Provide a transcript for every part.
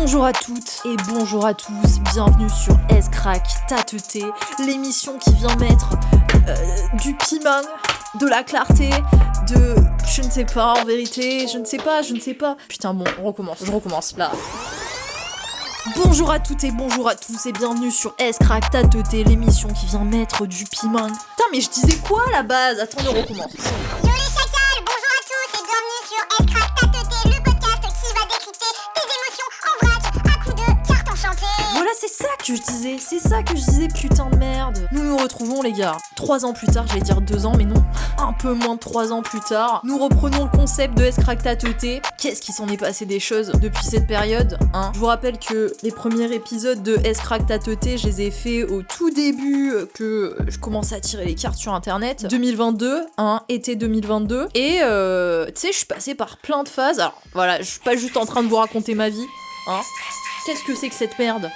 Bonjour à toutes et bonjour à tous, bienvenue sur S-Crack Tateté, l'émission qui vient mettre du piment, de la clarté, de... je ne sais pas en vérité, je ne sais pas. Putain bon, je recommence là. Bonjour à toutes et bonjour à tous et bienvenue sur S-Crack Tateté, l'émission qui vient mettre du piment. Putain mais je disais quoi à la base? Attends, on recommence. Yo les chacals, bonjour à tous et bienvenue sur S-Crack Tateté, le podcast qui va décrypter tes émotions en vrac à coups de cartes enchantées. Voilà, c'est ça que je disais, putain de merde. Nous retrouvons les gars, 3 ans plus tard, j'allais dire 2 ans, mais non, un peu moins de 3 ans plus tard. Nous reprenons le concept de S-Crack Tateté. Qu'est-ce qui s'en est passé des choses depuis cette période, hein? Je vous rappelle que les premiers épisodes de S-Crack Tateté, je les ai faits au tout début que je commençais à tirer les cartes sur internet. 2022, hein, été 2022. Et tu sais, je suis passée par plein de phases. Alors voilà, je suis pas juste en train de vous raconter ma vie, hein. Qu'est-ce que c'est que cette merde?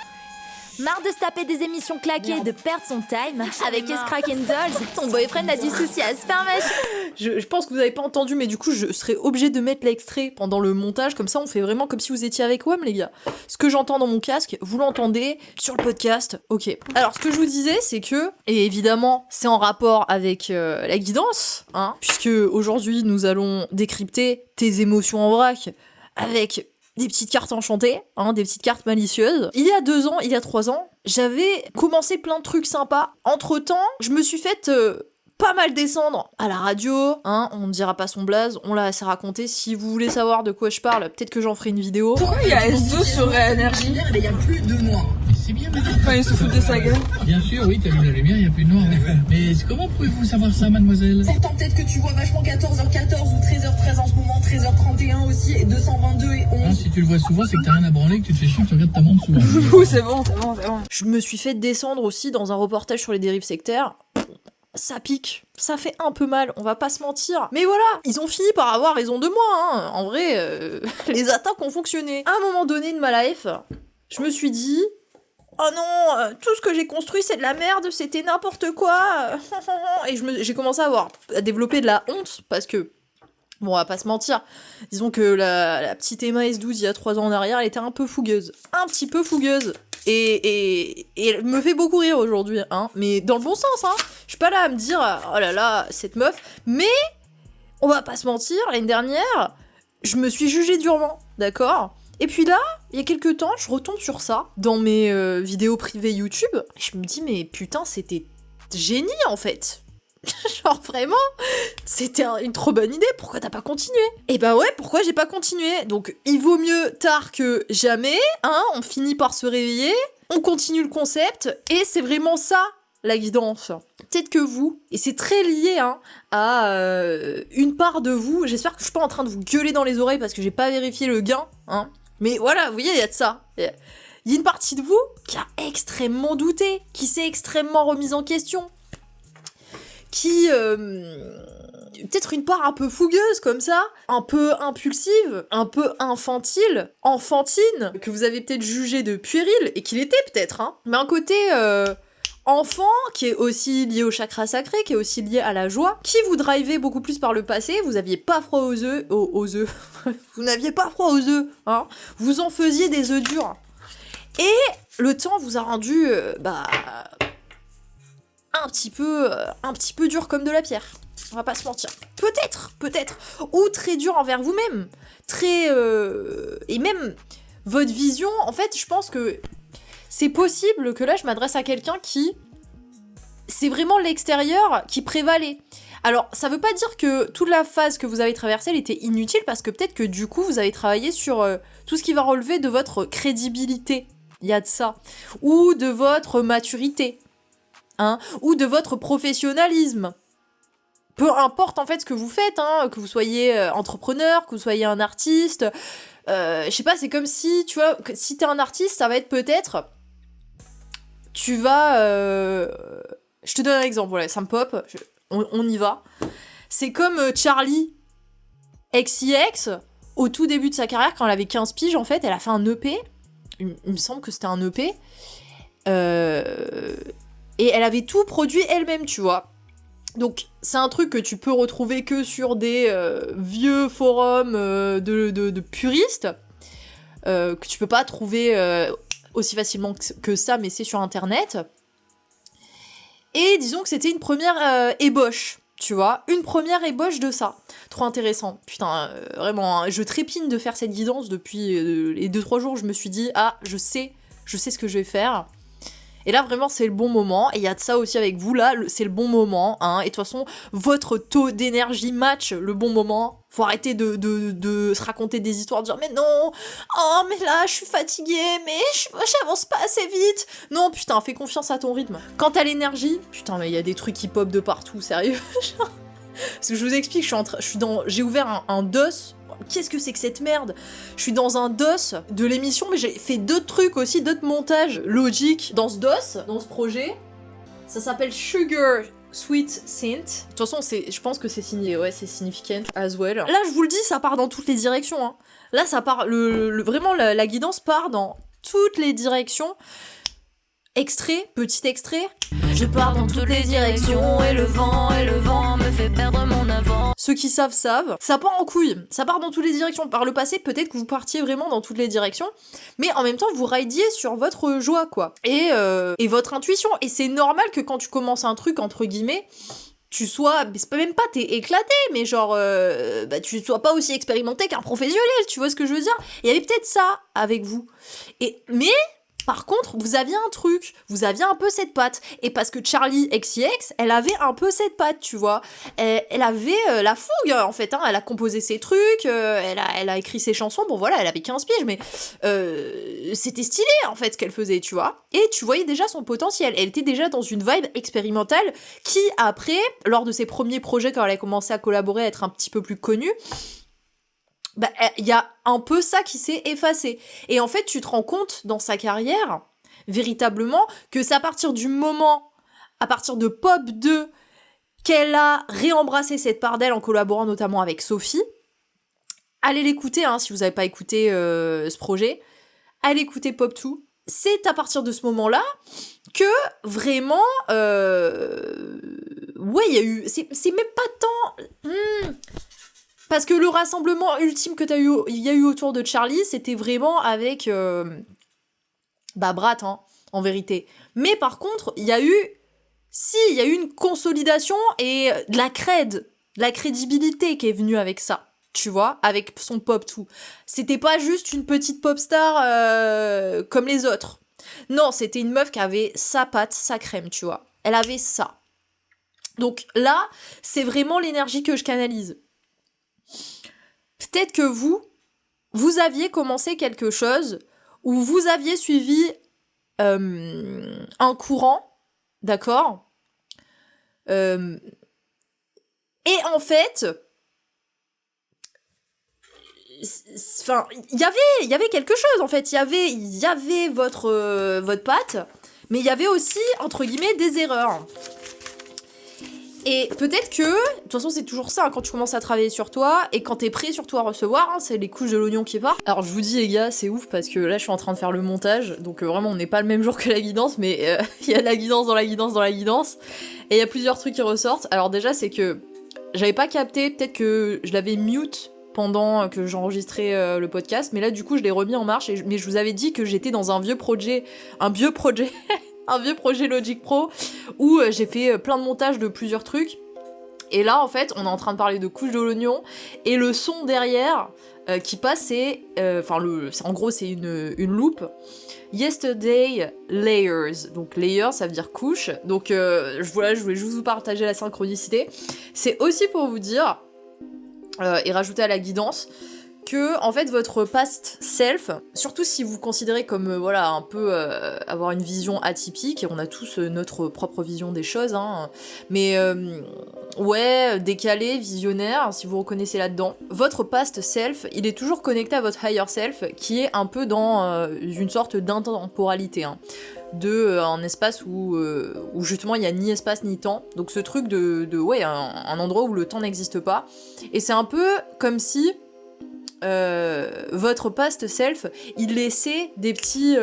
Marre de se taper des émissions claquées et de perdre son time avec S-Crack and Dolls, ton boyfriend a du souci à se faire mâcher. Je pense que vous avez pas entendu, mais du coup je serais obligée de mettre l'extrait pendant le montage, comme ça on fait vraiment comme si vous étiez avec WAM les gars. Ce que j'entends dans mon casque, vous l'entendez sur le podcast, ok. Alors ce que je vous disais c'est que, et évidemment c'est en rapport avec la guidance, hein, puisque aujourd'hui nous allons décrypter tes émotions en vrac avec des petites cartes enchantées, hein, des petites cartes malicieuses. Il y a 2 ans, il y a 3 ans, j'avais commencé plein de trucs sympas. Entre-temps, je me suis faite pas mal descendre à la radio, hein, on ne dira pas son blaze, on l'a assez raconté. Si vous voulez savoir de quoi je parle, peut-être que j'en ferai une vidéo. Pourquoi il y a S12 sur Énergie? Il y a plus de noir. C'est bien, madame. Enfin, il se fout de sa gueule. Bien sûr, oui, t'as vu la lumière, il n'y a plus de noir. Mais comment pouvez-vous savoir ça, mademoiselle? Pourtant, peut-être que tu vois vachement 14h14 ou 13h13 en ce moment, 13h31 aussi, et 222 et 11. Ah, si tu le vois souvent, c'est que t'as rien à branler, que tu te fais chier, que tu regardes ta montre souvent. Ouh, c'est bon. Je me suis fait descendre aussi dans un reportage sur les dérives sectaires. Ça pique, ça fait un peu mal, on va pas se mentir. Mais voilà, ils ont fini par avoir raison de moi, hein. En vrai, les attaques ont fonctionné. À un moment donné de ma life, je me suis dit... Oh non, tout ce que j'ai construit c'est de la merde, c'était n'importe quoi. Et j'ai commencé à développer de la honte parce que, bon, on va pas se mentir, disons que la petite Emma S12 il y a 3 ans en arrière, elle était un peu fougueuse. Un petit peu fougueuse. Et elle me fait beaucoup rire aujourd'hui, hein. Mais dans le bon sens, hein. Je suis pas là à me dire, oh là là, cette meuf. Mais, on va pas se mentir, l'année dernière, je me suis jugée durement, d'accord ? Et puis là, il y a quelques temps, je retombe sur ça, dans mes vidéos privées YouTube, et je me dis, mais putain, c'était génie, en fait. Genre, vraiment, c'était une trop bonne idée, pourquoi t'as pas continué? Et bah ouais, pourquoi j'ai pas continué? Donc, il vaut mieux tard que jamais, hein, on finit par se réveiller, on continue le concept, et c'est vraiment ça, la guidance. Peut-être que vous, et c'est très lié hein, à une part de vous, j'espère que je suis pas en train de vous gueuler dans les oreilles parce que j'ai pas vérifié le gain, hein. Mais voilà, vous voyez, il y a de ça. Il y a une partie de vous qui a extrêmement douté, qui s'est extrêmement remise en question, qui... peut-être une part un peu fougueuse comme ça, un peu impulsive, un peu enfantine, que vous avez peut-être jugé de puéril, et qu'il était peut-être, hein. Mais un côté... enfant, qui est aussi lié au chakra sacré, qui est aussi lié à la joie, qui vous drivait beaucoup plus par le passé, vous aviez pas froid aux œufs, vous n'aviez pas froid aux œufs, hein, vous en faisiez des œufs durs. Et le temps vous a rendu, un petit peu dur comme de la pierre. On va pas se mentir. Peut-être, ou très dur envers vous-même, et même votre vision, en fait, je pense que c'est possible que là, je m'adresse à quelqu'un qui... C'est vraiment l'extérieur qui prévalait. Alors, ça veut pas dire que toute la phase que vous avez traversée, elle était inutile, parce que peut-être que du coup, vous avez travaillé sur tout ce qui va relever de votre crédibilité. Il y a de ça. Ou de votre maturité. Hein, ou de votre professionnalisme. Peu importe, en fait, ce que vous faites, hein, que vous soyez entrepreneur, que vous soyez un artiste... je sais pas, c'est comme si, tu vois, si t'es un artiste, ça va être peut-être... Tu vas... Je te donne un exemple, voilà, ça me pop, on y va. C'est comme Charlie XCX, au tout début de sa carrière, quand elle avait 15 piges, en fait, elle a fait un EP, il me semble que c'était un EP, et elle avait tout produit elle-même, tu vois. Donc, c'est un truc que tu peux retrouver que sur des vieux forums de puristes. que tu peux pas trouver aussi facilement que ça, mais c'est sur internet. Et disons que c'était une première ébauche, tu vois, une première ébauche de ça. Trop intéressant. Putain, vraiment, hein, je trépigne de faire cette guidance depuis les 2-3 jours. Je me suis dit, ah, je sais ce que je vais faire. Et là, vraiment, c'est le bon moment. Et il y a de ça aussi avec vous, là, c'est le bon moment. Hein. Et de toute façon, votre taux d'énergie match le bon moment. Faut arrêter de se raconter des histoires, de dire « Mais non, oh, mais là, je suis fatiguée, mais j'avance pas assez vite. » Non, putain, fais confiance à ton rythme. Quand t'as l'énergie, putain, mais il y a des trucs qui pop de partout, sérieux. Parce que je vous explique, j'ai ouvert un DOS. Qu'est-ce que c'est que cette merde? Je suis dans un DOS de l'émission, mais j'ai fait d'autres trucs aussi, d'autres montages logiques dans ce DOS, dans ce projet. Ça s'appelle Sugar Sweet Synth. De toute façon, je pense que c'est signé, ouais, c'est significant as well. Là, je vous le dis, ça part dans toutes les directions. Hein. Là, ça part, vraiment, la guidance part dans toutes les directions. Extrait, petit extrait. Je pars dans toutes les directions et le vent me fait perdre mon avant. Ceux qui savent, ça part en couille, ça part dans toutes les directions. Par le passé, peut-être que vous partiez vraiment dans toutes les directions, mais en même temps, vous ridiez sur votre joie, quoi. Et votre intuition. Et c'est normal que quand tu commences un truc, entre guillemets, tu sois, c'est pas même pas t'es éclaté, mais genre, tu sois pas aussi expérimenté qu'un professionnel, tu vois ce que je veux dire? Il y avait peut-être ça avec vous. Mais... Par contre, vous aviez un truc, vous aviez un peu cette patte. Et parce que Charli XCX, elle avait un peu cette patte, tu vois. Elle avait la fougue, en fait. Hein. Elle a composé ses trucs, elle a écrit ses chansons. Bon, voilà, elle avait 15 piges, mais c'était stylé, en fait, ce qu'elle faisait, tu vois. Et tu voyais déjà son potentiel. Elle était déjà dans une vibe expérimentale qui, après, lors de ses premiers projets, quand elle a commencé à collaborer, à être un petit peu plus connue, bah, y a un peu ça qui s'est effacé. Et en fait, tu te rends compte dans sa carrière, véritablement, que c'est à partir de Pop 2, qu'elle a réembrassé cette part d'elle en collaborant notamment avec Sophie. Allez l'écouter, hein, si vous n'avez pas écouté ce projet. Allez écouter Pop 2. C'est à partir de ce moment-là que vraiment... ouais, il y a eu... C'est même pas tant... Parce que le rassemblement ultime que il y a eu autour de Charli, c'était vraiment avec Brat, hein, en vérité. Mais par contre, il y a eu une consolidation et de la crédibilité qui est venue avec ça, tu vois, avec son Pop 2. C'était pas juste une petite pop star comme les autres. Non, c'était une meuf qui avait sa patte, sa crème, tu vois. Elle avait ça. Donc là, c'est vraiment l'énergie que je canalise. Peut-être que vous aviez commencé quelque chose où vous aviez suivi un courant, d'accord? Et en fait, enfin, il y avait quelque chose, en fait. Il y avait votre patte, mais il y avait aussi, entre guillemets, des erreurs. Et peut-être que, de toute façon c'est toujours ça, hein, quand tu commences à travailler sur toi, et quand t'es prêt surtout à recevoir, hein, c'est les couches de l'oignon qui partent. Alors je vous dis les gars, c'est ouf, parce que là je suis en train de faire le montage, donc vraiment on n'est pas le même jour que la guidance, mais il y a de la guidance dans la guidance dans la guidance, et il y a plusieurs trucs qui ressortent. Alors déjà c'est que j'avais pas capté, peut-être que je l'avais mute pendant que j'enregistrais le podcast, mais là du coup je l'ai remis en marche, mais je vous avais dit que j'étais dans un vieux projet un vieux projet Logic Pro où j'ai fait plein de montages de plusieurs trucs. Et là, en fait, on est en train de parler de couches de l'oignon et le son derrière qui passe, c'est... en gros, c'est une loupe. Yesterday Layers. Donc, layers, ça veut dire couche. Donc, je voulais juste vous partager la synchronicité. C'est aussi pour vous dire, et rajouter à la guidance, que en fait votre past self, surtout si vous considérez comme un peu avoir une vision atypique, et on a tous notre propre vision des choses, hein, mais décalé, visionnaire, si vous reconnaissez là-dedans, votre past self, il est toujours connecté à votre higher self, qui est un peu dans une sorte d'intemporalité, hein, un espace où justement il n'y a ni espace ni temps, donc ce truc un endroit où le temps n'existe pas, et c'est un peu comme si votre past self, il laissait des petits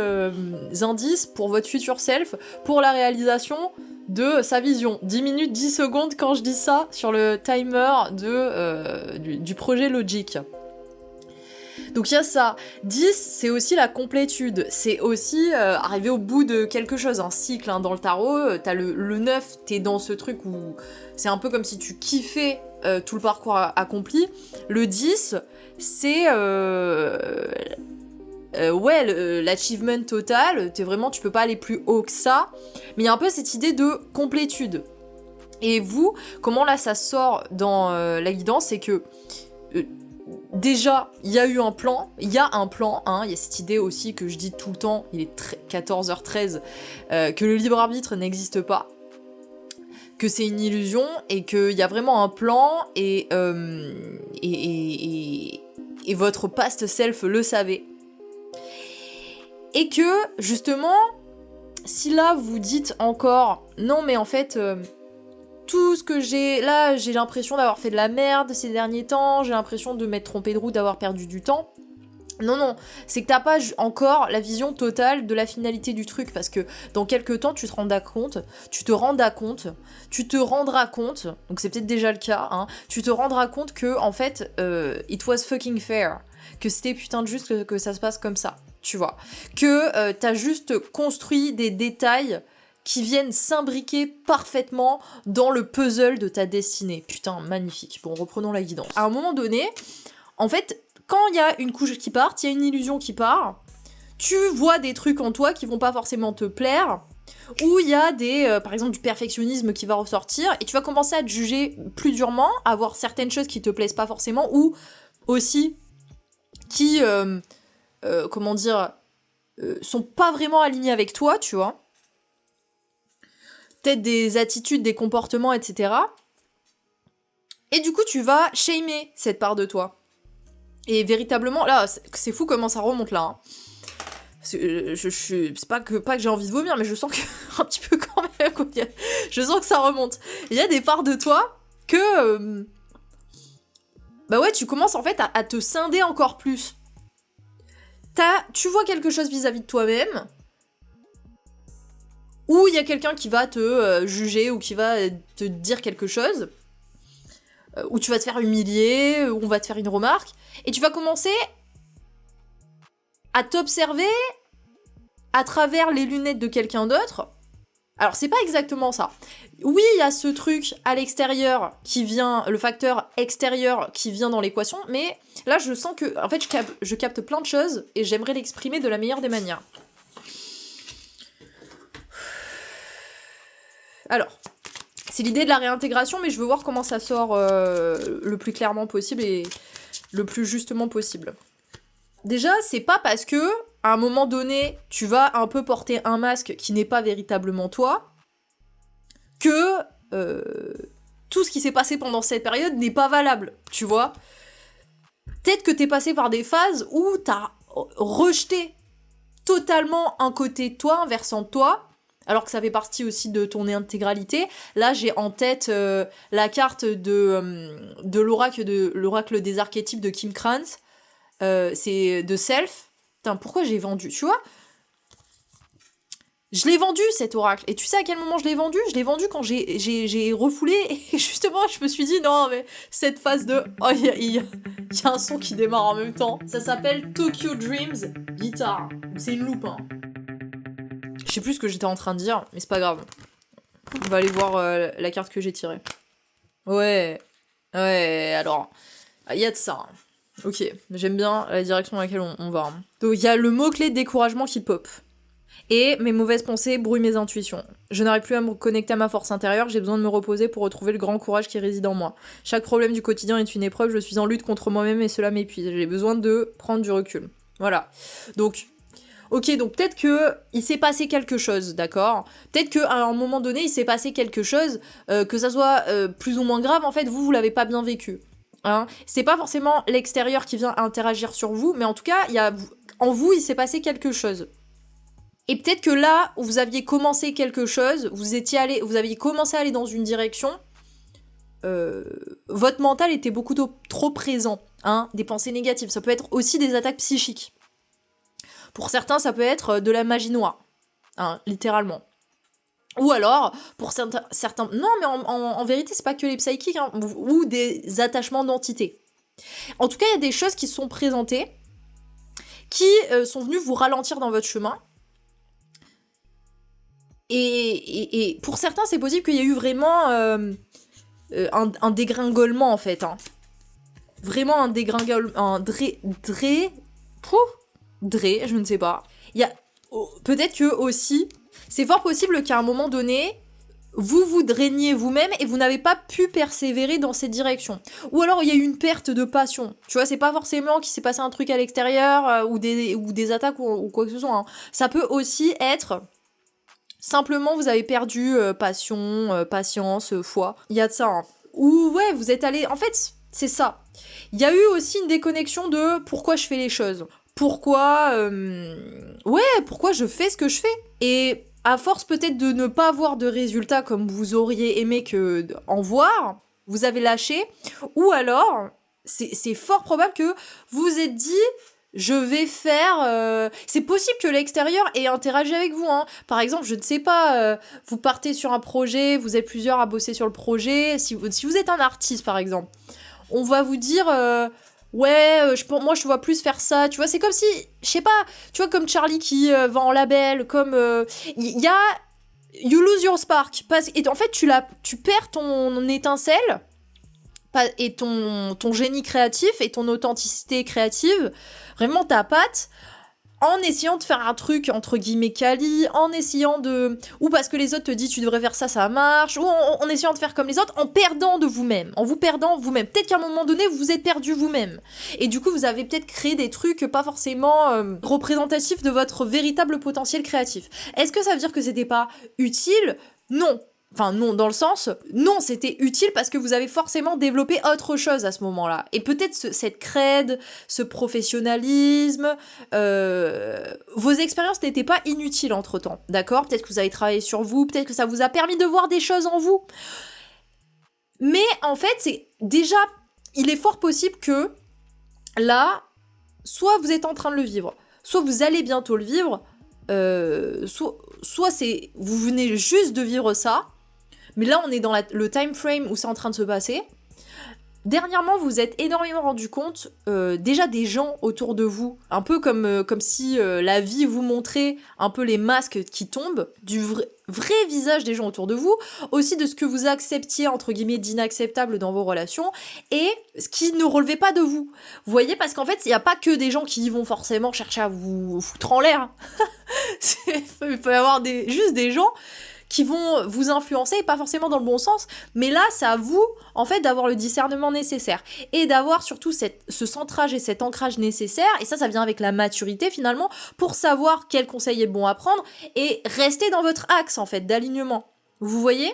indices pour votre futur self, pour la réalisation de sa vision. 10 minutes, 10 secondes quand je dis ça, sur le timer du projet Logic. Donc il y a ça. 10, c'est aussi la complétude. C'est aussi arriver au bout de quelque chose, un cycle. Hein. Dans le tarot, t'as le 9, t'es dans ce truc où c'est un peu comme si tu kiffais tout le parcours accompli. Le 10, c'est... l'achievement total. Tu peux pas aller plus haut que ça. Mais il y a un peu cette idée de complétude. Et vous, comment là ça sort dans la guidance, c'est que... déjà, il y a un plan, hein, il y a cette idée aussi que je dis tout le temps, il est 14h13, que le libre arbitre n'existe pas, que c'est une illusion, et qu'il y a vraiment un plan, et votre past self le savait. Et que, justement, si là vous dites encore, non mais en fait... tout ce que j'ai l'impression d'avoir fait de la merde ces derniers temps, j'ai l'impression de m'être trompée de route, d'avoir perdu du temps. Non, c'est que t'as pas encore la vision totale de la finalité du truc, parce que dans quelques temps, tu te rendras compte, donc c'est peut-être déjà le cas, hein, tu te rendras compte que, en fait, it was fucking fair, que c'était putain de juste que ça se passe comme ça, tu vois. Que t'as juste construit des détails qui viennent s'imbriquer parfaitement dans le puzzle de ta destinée. Putain, magnifique. Bon, reprenons la guidance. À un moment donné, en fait, quand il y a une couche qui part, il y a une illusion qui part, tu vois des trucs en toi qui vont pas forcément te plaire, ou il y a par exemple, du perfectionnisme qui va ressortir, et tu vas commencer à te juger plus durement, à voir certaines choses qui te plaisent pas forcément, ou aussi qui, sont pas vraiment alignées avec toi, tu vois. Peut-être des attitudes, des comportements, etc. Et du coup, tu vas shamer cette part de toi. Et véritablement, là, c'est fou comment ça remonte là. Hein. C'est pas que j'ai envie de vomir, mais je sens que un petit peu quand même. Je sens que ça remonte. Il y a des parts de toi que... tu commences en fait à te scinder encore plus. Tu vois quelque chose vis-à-vis de toi-même... ou il y a quelqu'un qui va te juger, ou qui va te dire quelque chose, ou tu vas te faire humilier, ou on va te faire une remarque, et tu vas commencer à t'observer à travers les lunettes de quelqu'un d'autre. Alors c'est pas exactement ça. Oui, il y a ce truc à l'extérieur qui vient, le facteur extérieur qui vient dans l'équation, mais là je sens que, en fait, je capte plein de choses, et j'aimerais l'exprimer de la meilleure des manières. Alors, c'est l'idée de la réintégration, mais je veux voir comment ça sort le plus clairement possible et le plus justement possible. Déjà, c'est pas parce que, à un moment donné, tu vas un peu porter un masque qui n'est pas véritablement toi, que tout ce qui s'est passé pendant cette période n'est pas valable, tu vois. Peut-être que t'es passé par des phases où t'as rejeté totalement un côté de toi, un versant de toi, alors que ça fait partie aussi de ton intégralité. Là, j'ai en tête la carte de l'oracle des archétypes de Kim Krantz. C'est de Self. Putain, pourquoi j'ai vendu, tu vois? Je l'ai vendu, cet oracle. Et tu sais à quel moment je l'ai vendu? Je l'ai vendu quand j'ai refoulé. Et justement, je me suis dit, non, mais cette phase de... Oh, il y a un son qui démarre en même temps. Ça s'appelle Tokyo Dreams Guitar. C'est une loupe, hein. Je sais plus ce que j'étais en train de dire, mais c'est pas grave. On va aller voir la carte que j'ai tirée. Ouais, alors, il y a de ça. Ok, j'aime bien la direction dans laquelle on va. Donc il y a le mot-clé découragement qui pop. Et mes mauvaises pensées brouillent mes intuitions. Je n'arrive plus à me connecter à ma force intérieure, j'ai besoin de me reposer pour retrouver le grand courage qui réside en moi. Chaque problème du quotidien est une épreuve, je suis en lutte contre moi-même et cela m'épuise. J'ai besoin de prendre du recul. Voilà. Donc... ok, donc peut-être que il s'est passé quelque chose, d'accord? Peut-être qu'à un moment donné, il s'est passé quelque chose, que ça soit plus ou moins grave, en fait, vous l'avez pas bien vécu. Hein? C'est pas forcément l'extérieur qui vient interagir sur vous, mais en tout cas, en vous, il s'est passé quelque chose. Et peut-être que là, où vous aviez commencé quelque chose, vous aviez commencé à aller dans une direction, votre mental était beaucoup trop présent, hein, des pensées négatives. Ça peut être aussi des attaques psychiques. Pour certains, ça peut être de la magie noire, hein, littéralement. Ou alors, pour certains... Non, mais en vérité, c'est pas que les psychiques, hein, ou des attachements d'entités. En tout cas, il y a des choses qui sont présentées, qui sont venus vous ralentir dans votre chemin. Et pour certains, c'est possible qu'il y ait eu vraiment un dégringolement, en fait. Hein. Vraiment un dégringolement... Un je ne sais pas. Il y a... Peut-être que aussi, c'est fort possible qu'à un moment donné, vous vous drainiez vous-même et vous n'avez pas pu persévérer dans cette direction. Ou alors il y a eu une perte de passion. Tu vois, c'est pas forcément qu'il s'est passé un truc à l'extérieur ou des attaques ou quoi que ce soit. Hein. Ça peut aussi être simplement vous avez perdu passion, patience, foi. Il y a de ça. Hein. Ou ouais, vous êtes allé... En fait, c'est ça. Il y a eu aussi une déconnexion de pourquoi je fais les choses. Pourquoi je fais ce que je fais. Et à force peut-être de ne pas avoir de résultats comme vous auriez aimé en voir, vous avez lâché. Ou alors, c'est fort probable que vous vous êtes dit, je vais faire... C'est possible que l'extérieur ait interagi avec vous. Hein. Par exemple, je ne sais pas, vous partez sur un projet, vous êtes plusieurs à bosser sur le projet. Si vous êtes un artiste, par exemple, on va vous dire... moi je te vois plus faire ça, tu vois, c'est comme si, je sais pas, tu vois, comme Charlie qui va en label, comme, il y a, you lose your spark, et en fait tu perds ton étincelle, et ton génie créatif, et ton authenticité créative, vraiment ta patte, en essayant de faire un truc, entre guillemets, quali, en essayant de... Ou parce que les autres te disent tu devrais faire ça, ça marche, ou en essayant de faire comme les autres, en perdant de vous-même, en vous perdant vous-même. Peut-être qu'à un moment donné, vous vous êtes perdu vous-même. Et du coup, vous avez peut-être créé des trucs pas forcément représentatifs de votre véritable potentiel créatif. Est-ce que ça veut dire que c'était pas utile ? Non. Enfin non, dans le sens, non, c'était utile parce que vous avez forcément développé autre chose à ce moment-là. Et peut-être cette cred, ce professionnalisme, vos expériences n'étaient pas inutiles entre-temps, d'accord ? Peut-être que vous avez travaillé sur vous, peut-être que ça vous a permis de voir des choses en vous. Mais en fait, c'est déjà, il est fort possible que là, soit vous êtes en train de le vivre, soit vous allez bientôt le vivre, soit c'est, vous venez juste de vivre ça, mais là on est dans le time frame où c'est en train de se passer. Dernièrement, vous vous êtes énormément rendu compte, déjà des gens autour de vous, un peu comme si la vie vous montrait un peu les masques qui tombent, du vrai visage des gens autour de vous, aussi de ce que vous acceptiez, entre guillemets, d'inacceptable dans vos relations, et ce qui ne relevait pas de vous. Vous voyez, parce qu'en fait, il n'y a pas que des gens qui vont forcément chercher à vous foutre en l'air. Il peut y avoir juste des gens qui vont vous influencer, pas forcément dans le bon sens, mais là, c'est à vous, en fait, d'avoir le discernement nécessaire, et d'avoir surtout ce centrage et cet ancrage nécessaire, et ça vient avec la maturité, finalement, pour savoir quel conseil est bon à prendre, et rester dans votre axe, en fait, d'alignement. Vous voyez ?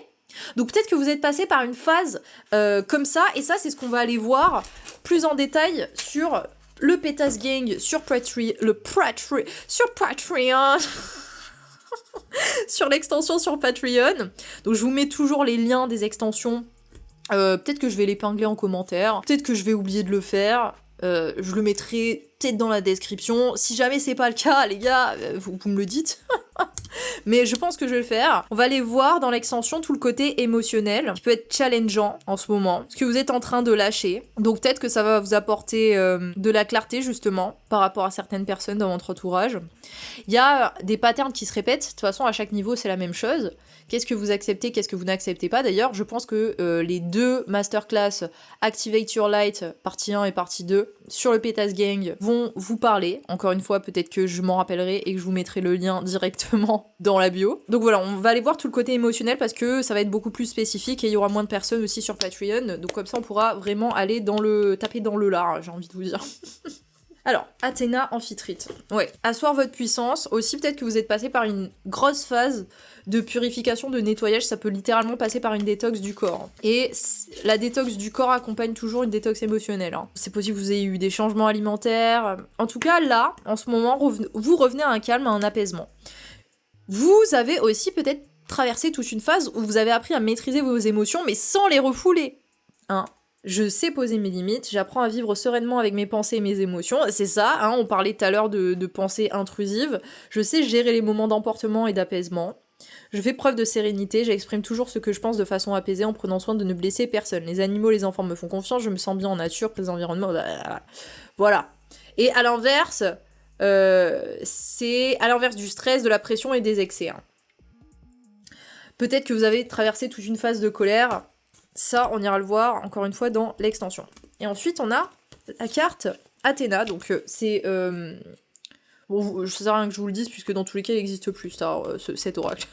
Donc peut-être que vous êtes passé par une phase comme ça, et ça, c'est ce qu'on va aller voir plus en détail sur le Pétasse Gang, sur Patreon... sur l'extension sur Patreon. Donc je vous mets toujours les liens des extensions. Peut-être que je vais l'épingler en commentaire. Peut-être que je vais oublier de le faire. Je le mettrai peut-être dans la description. Si jamais c'est pas le cas, les gars, vous me le dites. Mais je pense que je vais le faire. On va aller voir dans l'extension tout le côté émotionnel qui peut être challengeant en ce moment, ce que vous êtes en train de lâcher. Donc peut-être que ça va vous apporter de la clarté justement par rapport à certaines personnes dans votre entourage. Il y a des patterns qui se répètent. De toute façon, à chaque niveau, c'est la même chose. Qu'est-ce que vous acceptez, qu'est-ce que vous n'acceptez pas. D'ailleurs, je pense que les deux masterclass Activate Your Light, partie 1 et partie 2, sur le Pétasse Gang, vont vous parler. Encore une fois, peut-être que je m'en rappellerai et que je vous mettrai le lien directement dans la bio. Donc voilà, on va aller voir tout le côté émotionnel parce que ça va être beaucoup plus spécifique et il y aura moins de personnes aussi sur Patreon. Donc comme ça, on pourra vraiment aller taper dans le lard, j'ai envie de vous dire. Alors, Athéna Amphitrite. Ouais, asseoir votre puissance. Aussi, peut-être que vous êtes passé par une grosse phase de purification, de nettoyage. Ça peut littéralement passer par une détox du corps. Et la détox du corps accompagne toujours une détox émotionnelle. Hein. C'est possible que vous ayez eu des changements alimentaires. En tout cas, là, en ce moment, vous revenez à un calme, à un apaisement. Vous avez aussi peut-être traversé toute une phase où vous avez appris à maîtriser vos émotions, mais sans les refouler. Hein. Je sais poser mes limites, j'apprends à vivre sereinement avec mes pensées et mes émotions, c'est ça, hein, on parlait tout à l'heure de pensées intrusives, je sais gérer les moments d'emportement et d'apaisement, je fais preuve de sérénité, j'exprime toujours ce que je pense de façon apaisée en prenant soin de ne blesser personne, les animaux, les enfants me font confiance, je me sens bien en nature, les environnements, voilà. Et à l'inverse, c'est à l'inverse du stress, de la pression et des excès. Hein. Peut-être que vous avez traversé toute une phase de colère. Ça, on ira le voir, encore une fois, dans l'extension. Et ensuite, on a la carte Athéna. Donc, c'est... Bon, je sais rien que je vous le dise, puisque dans tous les cas, il n'existe plus, cet oracle.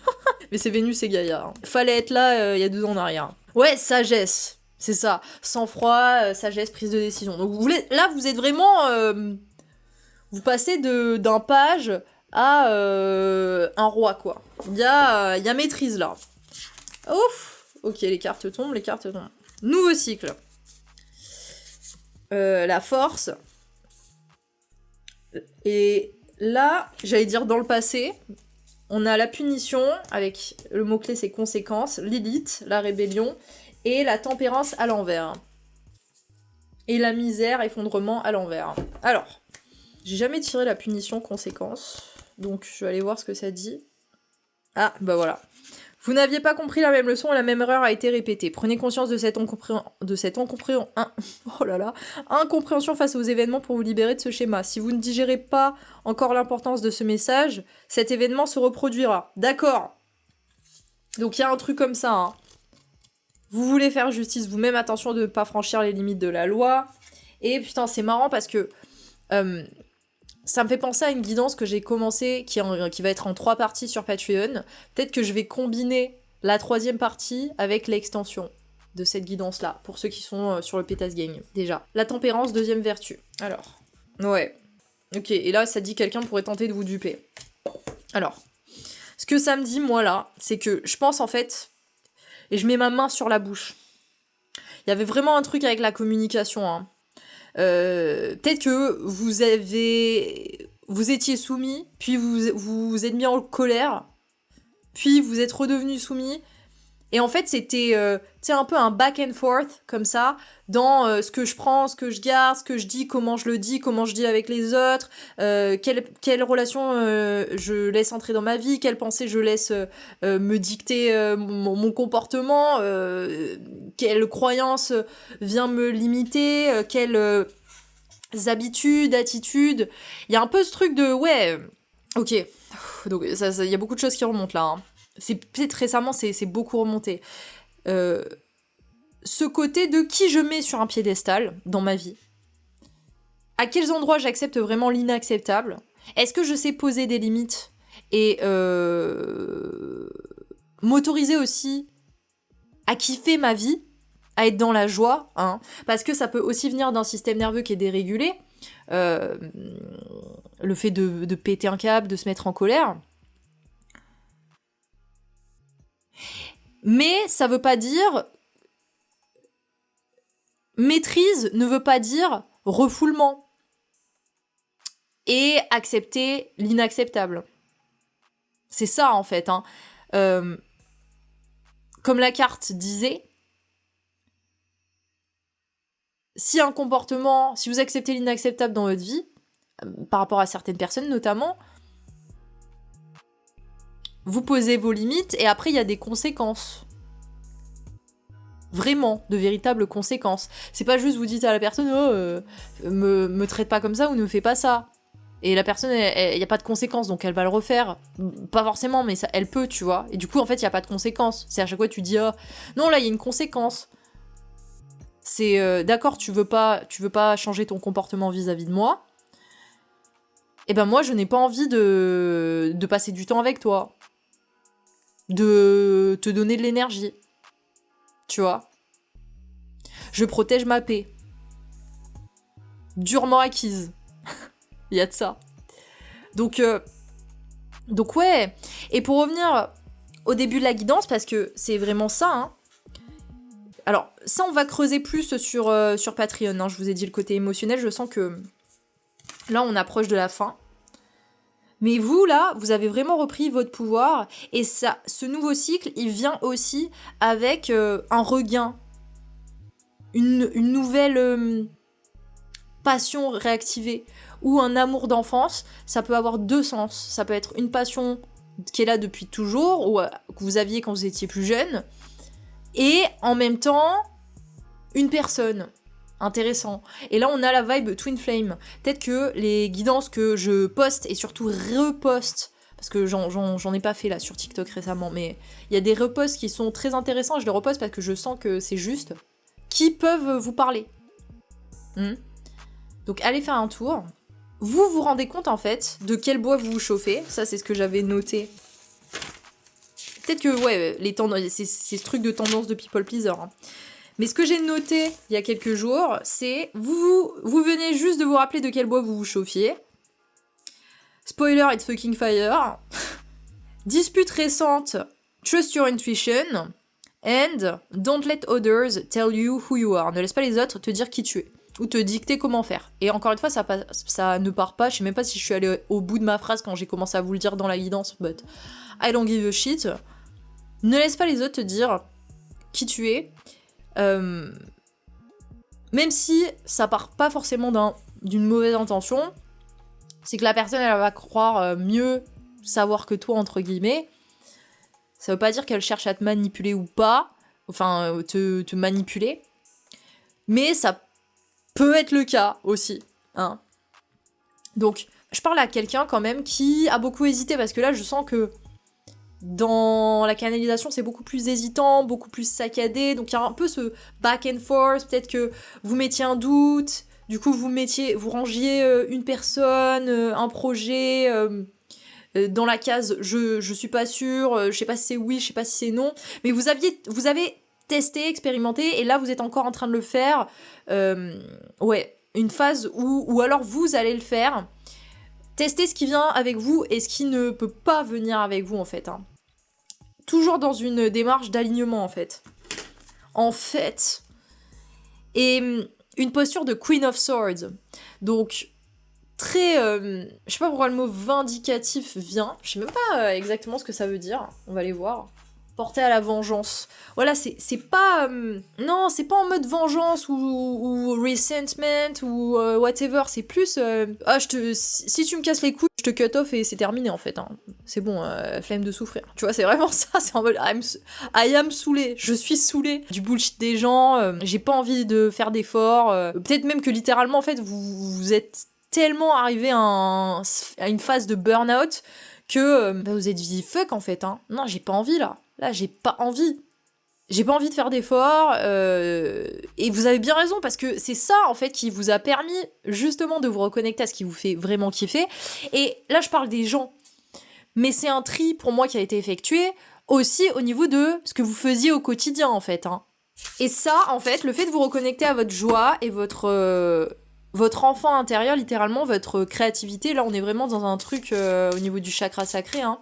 Mais c'est Vénus et Gaïa. Hein. Fallait être là il y a 2 ans en arrière. Ouais, sagesse. C'est ça. Sang-froid, sagesse, prise de décision. Donc, là, vous êtes vraiment... vous passez d'un page à un roi, quoi. Il y a maîtrise, là. Ouf. Ok, les cartes tombent. Nouveau cycle. La force. Et là, j'allais dire dans le passé, on a la punition, avec le mot-clé c'est conséquences, Lilith, la rébellion, et la tempérance à l'envers. Et la misère, effondrement à l'envers. Alors, j'ai jamais tiré la punition conséquence, donc je vais aller voir ce que ça dit. Ah, bah voilà. Vous n'aviez pas compris la même leçon et la même erreur a été répétée. Prenez conscience de cette incompréhension face aux événements pour vous libérer de ce schéma. Si vous ne digérez pas encore l'importance de ce message, cet événement se reproduira. D'accord. Donc il y a un truc comme ça. Hein. Vous voulez faire justice vous-même, attention de ne pas franchir les limites de la loi. Et putain, c'est marrant parce que... ça me fait penser à une guidance que j'ai commencé, qui va être en 3 parties sur Patreon. Peut-être que je vais combiner la 3e partie avec l'extension de cette guidance-là, pour ceux qui sont sur le Pétas Gang, déjà. La tempérance, 2e vertu. Alors, ouais. Ok, et là, ça dit quelqu'un pourrait tenter de vous duper. Alors, ce que ça me dit, moi, là, c'est que je pense, en fait, et je mets ma main sur la bouche. Il y avait vraiment un truc avec la communication, hein. Peut-être que vous étiez soumis, puis vous êtes mis en colère, puis vous êtes redevenu soumis, et en fait c'était un peu un back and forth comme ça, dans ce que je prends, ce que je garde, ce que je dis, comment je le dis, comment je dis avec les autres, quelle relation je laisse entrer dans ma vie, quelle pensée je laisse me dicter mon comportement, quelle croyance vient me limiter, quelles habitudes, attitudes. Il y a un peu ce truc de ouais, ok. Donc il y a beaucoup de choses qui remontent là. Hein. C'est peut-être récemment, c'est beaucoup remonté. Ce côté de qui je mets sur un piédestal dans ma vie. À quels endroits j'accepte vraiment l'inacceptable. Est-ce que je sais poser des limites et m'autoriser aussi à kiffer ma vie, à être dans la joie, hein, parce que ça peut aussi venir d'un système nerveux qui est dérégulé, le fait de péter un câble, de se mettre en colère. Mais ça veut pas dire... Maîtrise ne veut pas dire refoulement. Et accepter l'inacceptable. C'est ça, en fait. Hein. Comme la carte disait, si un comportement, si vous acceptez l'inacceptable dans votre vie, par rapport à certaines personnes notamment, vous posez vos limites et après il y a des conséquences. Vraiment, de véritables conséquences. C'est pas juste vous dites à la personne me traite pas comme ça ou ne fais pas ça. Et la personne, il y a pas de conséquences, donc elle va le refaire. Pas forcément, mais ça, elle peut, tu vois. Et du coup, en fait, il y a pas de conséquences. C'est à chaque fois tu dis non, là il y a une conséquence. C'est d'accord, tu veux pas changer ton comportement vis-à-vis de moi. Et ben moi, je n'ai pas envie de passer du temps avec toi. De te donner de l'énergie. Tu vois. Je protège ma paix. Durement acquise. Il y a de ça. Donc ouais. Et pour revenir au début de la guidance, parce que c'est vraiment ça, hein. Alors, ça, on va creuser plus sur Patreon. Hein. Je vous ai dit le côté émotionnel. Je sens que là, on approche de la fin. Mais vous, là, vous avez vraiment repris votre pouvoir. Et ça, ce nouveau cycle, il vient aussi avec un regain. Une nouvelle passion réactivée. Ou un amour d'enfance. Ça peut avoir 2 sens. Ça peut être une passion qui est là depuis toujours. Ou que vous aviez quand vous étiez plus jeune. Et en même temps, une personne, intéressant. Et là, on a la vibe Twin Flame. Peut-être que les guidances que je poste et surtout reposte, parce que j'en ai pas fait là sur TikTok récemment, mais il y a des reposts qui sont très intéressants, je les reposte parce que je sens que c'est juste, qui peuvent vous parler. Donc allez faire un tour. Vous vous rendez compte en fait de quel bois vous vous chauffez, ça c'est ce que j'avais noté. Peut-être que ouais, les tendances, c'est ce truc de tendance de people pleaser. Hein. Mais ce que j'ai noté il y a quelques jours, c'est vous venez juste de vous rappeler de quel bois vous vous chauffiez. Spoiler, it's fucking fire. Dispute récente, trust your intuition. And don't let others tell you who you are. Ne laisse pas les autres te dire qui tu es. Ou te dicter comment faire. Et encore une fois, ça ne part pas. Je sais même pas si je suis allée au bout de ma phrase quand j'ai commencé à vous le dire dans la guidance. But I don't give a shit. Ne laisse pas les autres te dire qui tu es. Même si ça part pas forcément d'une mauvaise intention. C'est que la personne, elle va croire mieux savoir que toi, entre guillemets. Ça veut pas dire qu'elle cherche à te manipuler ou pas. Enfin, te manipuler. Mais ça peut être le cas aussi. Hein. Donc, je parle à quelqu'un quand même qui a beaucoup hésité. Parce que là, je sens que dans la canalisation, c'est beaucoup plus hésitant, beaucoup plus saccadé. Donc, il y a un peu ce back and forth. Peut-être que vous mettiez un doute. Du coup, vous rangiez une personne, un projet dans la case je suis pas sûre, je sais pas si c'est oui, je sais pas si c'est non. Mais vous avez testé, expérimenté, et là vous êtes encore en train de le faire. Ouais, une phase où alors vous allez le faire. Testez ce qui vient avec vous et ce qui ne peut pas venir avec vous en fait. Hein. Toujours dans une démarche d'alignement en fait. Et une posture de Queen of Swords. Donc, très... je sais pas pourquoi le mot vindicatif vient. Je sais même pas exactement ce que ça veut dire. On va aller voir. Porter à la vengeance. Voilà, c'est pas... non, c'est pas en mode vengeance ou resentment ou whatever. C'est plus... si tu me casses les couilles, je te cut off et c'est terminé en fait. Hein. C'est bon, flemme de souffrir. Tu vois, c'est vraiment ça. C'est en mode I am saoulée. Je suis saoulée du bullshit des gens. J'ai pas envie de faire d'efforts. Peut-être même que littéralement, en fait, vous êtes tellement arrivé à une phase de burn-out que vous êtes dit fuck en fait. Hein. Non, j'ai pas envie là. Là, j'ai pas envie. J'ai pas envie de faire d'efforts. Et vous avez bien raison, parce que c'est ça, en fait, qui vous a permis, justement, de vous reconnecter à ce qui vous fait vraiment kiffer. Et là, je parle des gens. Mais c'est un tri, pour moi, qui a été effectué aussi au niveau de ce que vous faisiez au quotidien, en fait. Hein. Et ça, en fait, le fait de vous reconnecter à votre joie et votre enfant intérieur, littéralement, votre créativité, là, on est vraiment dans un truc au niveau du chakra sacré, hein.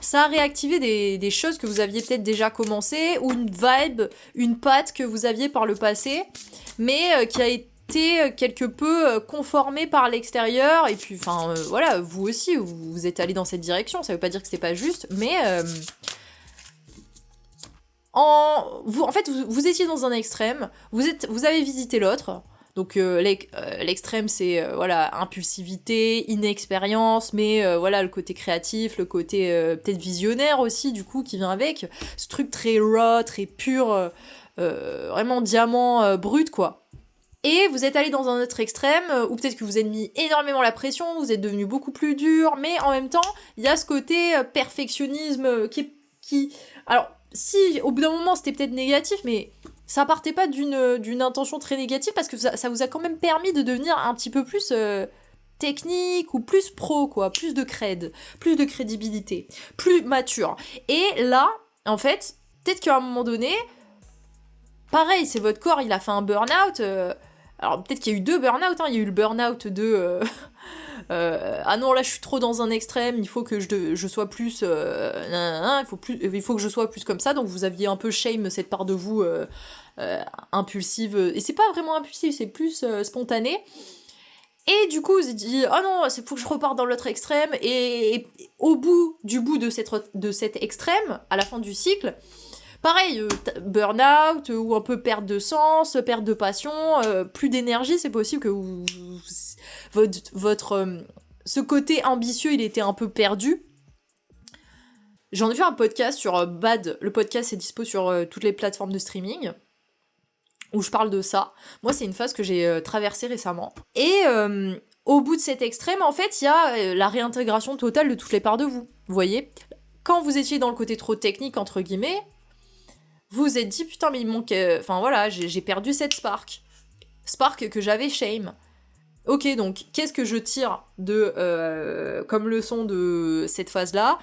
Ça a réactivé des choses que vous aviez peut-être déjà commencé, ou une vibe, une patte que vous aviez par le passé, mais qui a été quelque peu conformée par l'extérieur, et puis, enfin, voilà, vous aussi, vous êtes allé dans cette direction, ça veut pas dire que c'était pas juste, mais... en fait, vous étiez dans un extrême, vous avez visité l'autre. Donc l'extrême, c'est voilà, impulsivité, inexpérience, mais voilà, le côté créatif, le côté peut-être visionnaire aussi, du coup, qui vient avec. Ce truc très raw, très pur, vraiment diamant brut, quoi. Et vous êtes allé dans un autre extrême, où peut-être que vous avez mis énormément la pression, vous êtes devenu beaucoup plus dur, mais en même temps, il y a ce côté perfectionnisme qui... Alors, si au bout d'un moment c'était peut-être négatif, mais ça partait pas d'une intention très négative, parce que ça vous a quand même permis de devenir un petit peu plus technique ou plus pro, quoi, plus de cred, plus de crédibilité, plus mature. Et là, en fait, peut-être qu'à un moment donné, pareil, c'est votre corps, il a fait un burn-out. Alors peut-être qu'il y a eu 2 burn-out, hein. Il y a eu le burn-out de... ah non, là je suis trop dans un extrême, il faut que je sois plus, il faut que je sois plus comme ça. Donc vous aviez un peu shame cette part de vous impulsive, et c'est pas vraiment impulsif, c'est plus spontané. Et du coup vous avez dit oh non, c'est faut que je reparte dans l'autre extrême, et au bout de cet extrême, à la fin du cycle, pareil, burn-out, ou un peu perte de sens, perte de passion, plus d'énergie. C'est possible que ce côté ambitieux, il était un peu perdu. J'en ai fait un podcast sur Bad. Le podcast est dispo sur toutes les plateformes de streaming. où je parle de ça. Moi, c'est une phase que j'ai traversée récemment. Et au bout de cet extrême, en fait, il y a la réintégration totale de toutes les parts de vous. Vous voyez ? Quand vous étiez dans le côté trop technique, entre guillemets, vous vous êtes dit, putain, mais il manque... Enfin, voilà, j'ai perdu cette spark. Spark que j'avais shame. Ok, donc, qu'est-ce que je tire comme leçon de cette phase-là ?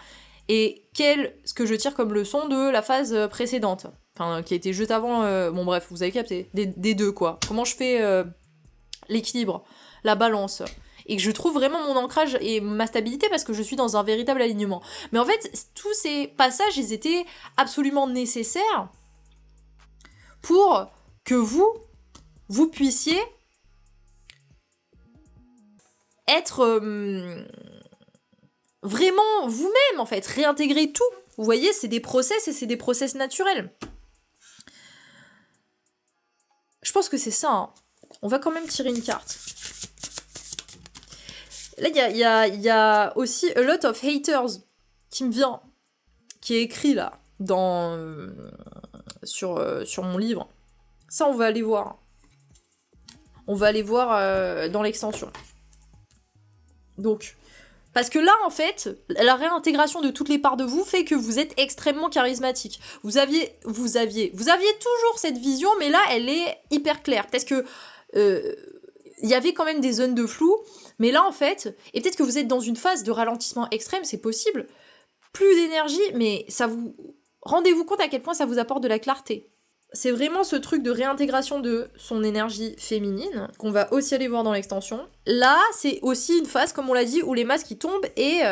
Et ce que je tire comme leçon de la phase précédente ? Enfin, qui était juste avant... bon, bref, vous avez capté. Des deux, quoi. Comment je fais l'équilibre, la balance, et que je trouve vraiment mon ancrage et ma stabilité parce que je suis dans un véritable alignement. Mais en fait, tous ces passages, ils étaient absolument nécessaires pour que vous puissiez être vraiment vous-même, en fait, réintégrer tout. Vous voyez, c'est des process et c'est des process naturels. Je pense que c'est ça, hein. On va quand même tirer une carte. Là, il y a aussi A Lot of Haters qui me vient, qui est écrit là, sur mon livre. Ça, on va aller voir. On va aller voir dans l'extension. Donc, parce que là, en fait, la réintégration de toutes les parts de vous fait que vous êtes extrêmement charismatique. Vous aviez toujours cette vision, mais là, elle est hyper claire. Parce que il y avait quand même des zones de flou, mais là, en fait, et peut-être que vous êtes dans une phase de ralentissement extrême, c'est possible. Plus d'énergie, mais rendez-vous compte à quel point ça vous apporte de la clarté. C'est vraiment ce truc de réintégration de son énergie féminine, qu'on va aussi aller voir dans l'extension. Là, c'est aussi une phase, comme on l'a dit, où les masques qui tombent, et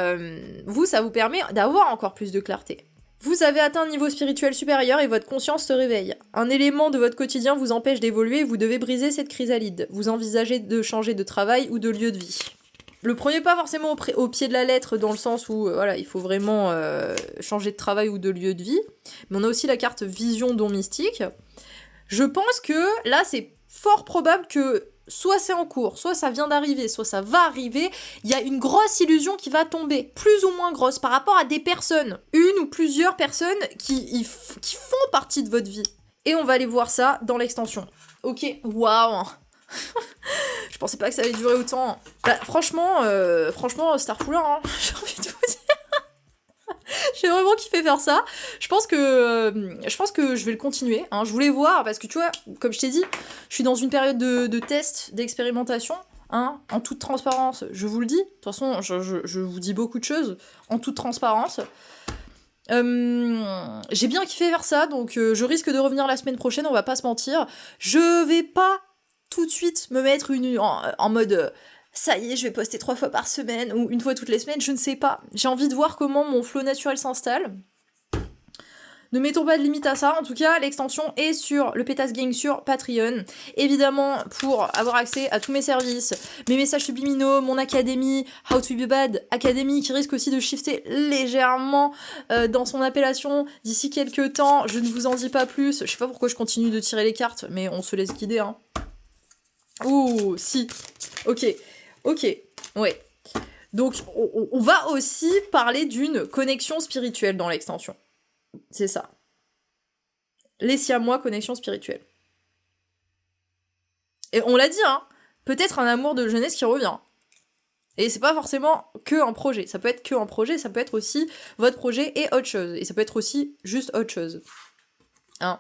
ça vous permet d'avoir encore plus de clarté. Vous avez atteint un niveau spirituel supérieur et votre conscience se réveille. Un élément de votre quotidien vous empêche d'évoluer et vous devez briser cette chrysalide. Vous envisagez de changer de travail ou de lieu de vie. Le premier pas forcément au pied de la lettre, dans le sens où il faut vraiment changer de travail ou de lieu de vie. Mais on a aussi la carte vision don mystique. Je pense que là, c'est fort probable que soit c'est en cours, soit ça vient d'arriver, soit ça va arriver, il y a une grosse illusion qui va tomber, plus ou moins grosse, par rapport à des personnes, une ou plusieurs personnes qui font partie de votre vie. Et on va aller voir ça dans l'extension. Ok, waouh. Je pensais pas que ça allait durer autant. Bah, franchement, Starfouler, hein, j'ai envie de vous dire. J'ai vraiment kiffé faire ça. Je pense que je vais le continuer. Hein. Je voulais voir, parce que tu vois, comme je t'ai dit, je suis dans une période de test, d'expérimentation. Hein, en toute transparence, je vous le dis. De toute façon, je vous dis beaucoup de choses en toute transparence. J'ai bien kiffé faire ça, donc je risque de revenir la semaine prochaine, on va pas se mentir. Je vais pas tout de suite me mettre en mode... ça y est, je vais poster 3 fois par semaine, ou 1 fois toutes les semaines, je ne sais pas. J'ai envie de voir comment mon flow naturel s'installe. Ne mettons pas de limite à ça. En tout cas, l'extension est sur le Pétasse Gang sur Patreon. Évidemment, pour avoir accès à tous mes services, mes messages subliminaux, mon académie, How to Be Bad Academy, qui risque aussi de shifter légèrement dans son appellation d'ici quelques temps. Je ne vous en dis pas plus. Je sais pas pourquoi je continue de tirer les cartes, mais on se laisse guider, hein. Ouh, si. Ok, ouais. Donc, on va aussi parler d'une connexion spirituelle dans l'extension. C'est ça. Les Siamois, connexion spirituelle. Et on l'a dit, hein, peut-être un amour de jeunesse qui revient. Et c'est pas forcément que un projet. Ça peut être que un projet, ça peut être aussi votre projet et autre chose. Et ça peut être aussi juste autre chose. Hein.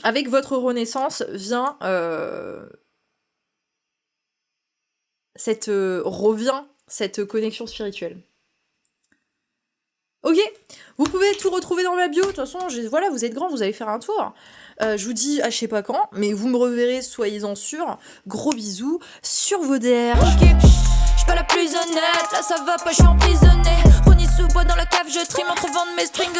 Avec votre renaissance vient... cette connexion spirituelle. Ok, vous pouvez tout retrouver dans ma bio, de toute façon, voilà, vous êtes grand, vous allez faire un tour. Je vous dis à je sais pas quand, mais vous me reverrez, soyez-en sûrs. Gros bisous sur vos DR. Ok, j'suis pas la plus honnête, là ça va pas, j'suis emprisonné. Ronnie sous bois dans la cave, je trime entre vendre mes strings.